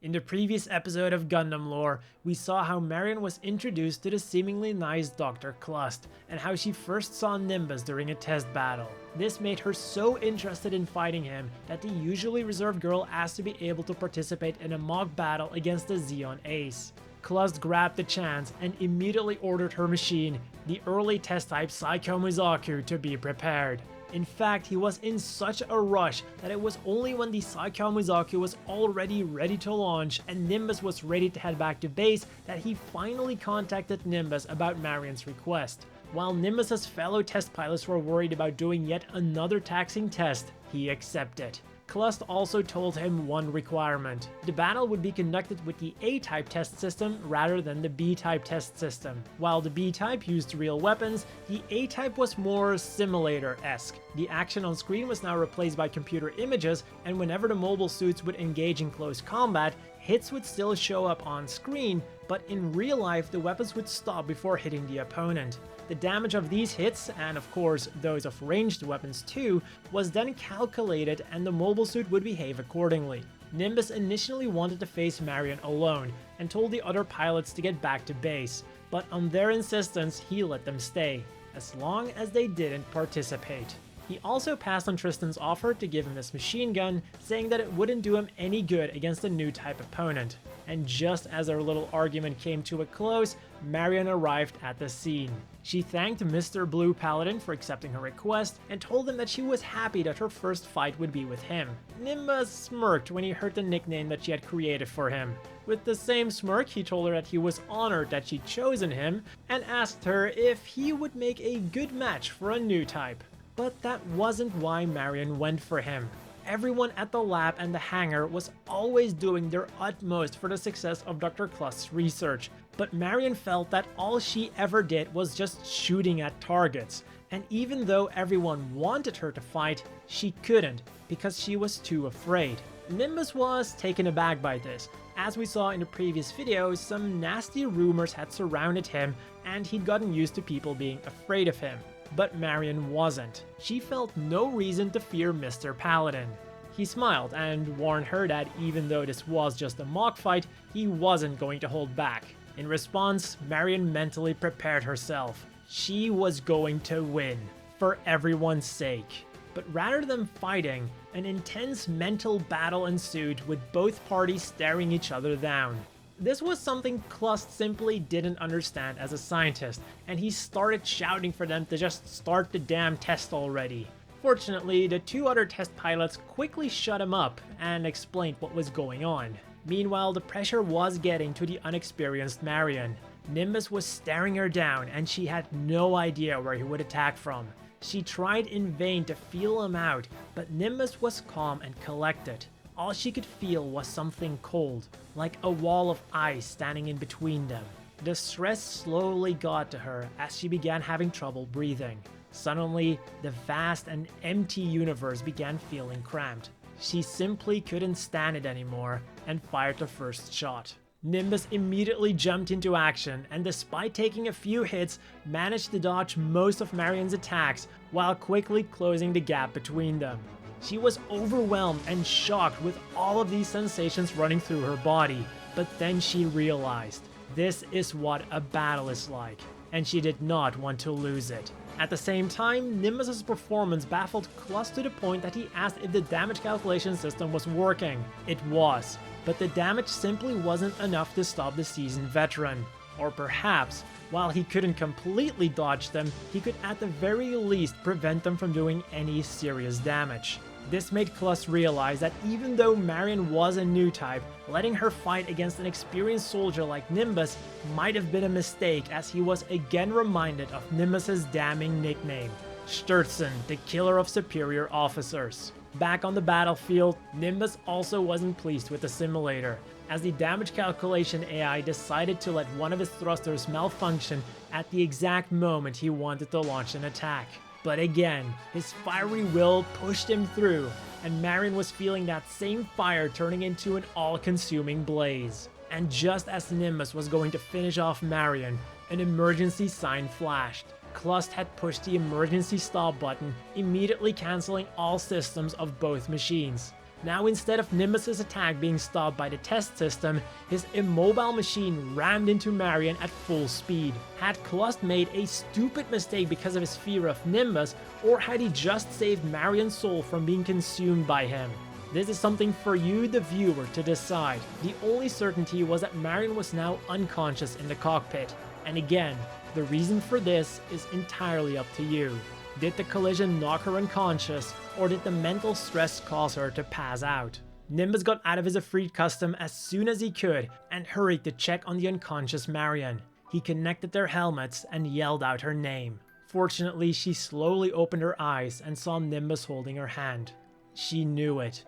In the previous episode of Gundam lore, we saw how Marion was introduced to the seemingly nice Dr. Klust, and how she first saw Nimbus during a test battle. This made her so interested in fighting him that the usually reserved girl asked to be able to participate in a mock battle against the Zeon Ace. Klust grabbed the chance and immediately ordered her machine, the early test type Psycommu Zaku, to be prepared. In fact, he was in such a rush that it was only when the Psycommu Zaku was already ready to launch and Nimbus was ready to head back to base that he finally contacted Nimbus about Marion's request. While Nimbus's fellow test pilots were worried about doing yet another taxing test, he accepted. Klust also told him one requirement. The battle would be conducted with the A-type test system rather than the B-type test system. While the B-type used real weapons, the A-type was more simulator-esque. The action on screen was now replaced by computer images, and whenever the mobile suits would engage in close combat, hits would still show up on screen, but in real life the weapons would stop before hitting the opponent. The damage of these hits, and of course those of ranged weapons too, was then calculated and the mobile suit would behave accordingly. Nimbus initially wanted to face Marion alone, and told the other pilots to get back to base, but on their insistence he let them stay, as long as they didn't participate. He also passed on Tristan's offer to give him his machine gun, saying that it wouldn't do him any good against a new type opponent. And just as their little argument came to a close, Marion arrived at the scene. She thanked Mr. Blue Paladin for accepting her request, and told him that she was happy that her first fight would be with him. Nimbus smirked when he heard the nickname that she had created for him. With the same smirk, he told her that he was honored that she'd chosen him, and asked her if he would make a good match for a new type. But that wasn't why Marion went for him. Everyone at the lab and the hangar was always doing their utmost for the success of Dr. Klust's research, but Marion felt that all she ever did was just shooting at targets. And even though everyone wanted her to fight, she couldn't, because she was too afraid. Nimbus was taken aback by this. As we saw in the previous video, some nasty rumors had surrounded him, and he'd gotten used to people being afraid of him. But Marion wasn't. She felt no reason to fear Mr. Paladin. He smiled and warned her that even though this was just a mock fight, he wasn't going to hold back. In response, Marion mentally prepared herself. She was going to win, for everyone's sake. But rather than fighting, an intense mental battle ensued with both parties staring each other down. This was something Klust simply didn't understand as a scientist, and he started shouting for them to just start the damn test already. Fortunately, the two other test pilots quickly shut him up and explained what was going on. Meanwhile, the pressure was getting to the unexperienced Marion. Nimbus was staring her down, and she had no idea where he would attack from. She tried in vain to feel him out, but Nimbus was calm and collected. All she could feel was something cold, like a wall of ice standing in between them. The stress slowly got to her as she began having trouble breathing. Suddenly, the vast and empty universe began feeling cramped. She simply couldn't stand it anymore and fired the first shot. Nimbus immediately jumped into action and, despite taking a few hits, managed to dodge most of Marion's attacks while quickly closing the gap between them. She was overwhelmed and shocked with all of these sensations running through her body, but then she realized this is what a battle is like, and she did not want to lose it. At the same time, Nimbus's performance baffled Klust to the point that he asked if the damage calculation system was working. It was, but the damage simply wasn't enough to stop the seasoned veteran. Or perhaps, while he couldn't completely dodge them, he could at the very least prevent them from doing any serious damage. This made Klust realize that even though Marion was a new type, letting her fight against an experienced soldier like Nimbus might have been a mistake, as he was again reminded of Nimbus's damning nickname, Sturzen, the killer of superior officers. Back on the battlefield, Nimbus also wasn't pleased with the simulator, as the damage calculation AI decided to let one of his thrusters malfunction at the exact moment he wanted to launch an attack. But again, his fiery will pushed him through, and Marion was feeling that same fire turning into an all-consuming blaze. And just as Nimbus was going to finish off Marion, an emergency sign flashed. Klust had pushed the emergency stop button, immediately cancelling all systems of both machines. Now instead of Nimbus's attack being stopped by the test system, his immobile machine rammed into Marion at full speed. Had Clust made a stupid mistake because of his fear of Nimbus, or had he just saved Marion's soul from being consumed by him? This is something for you, the viewer, to decide. The only certainty was that Marion was now unconscious in the cockpit. And again, the reason for this is entirely up to you. Did the collision knock her unconscious, or did the mental stress cause her to pass out? Nimbus got out of his Athrun custom as soon as he could and hurried to check on the unconscious Marion. He connected their helmets and yelled out her name. Fortunately, she slowly opened her eyes and saw Nimbus holding her hand. She knew it.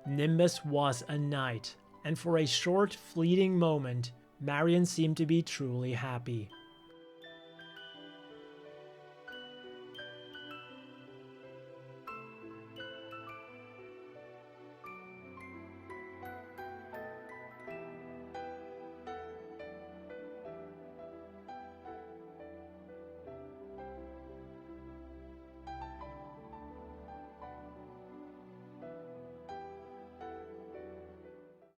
Nimbus was a knight, and for a short, fleeting moment, Marion seemed to be truly happy.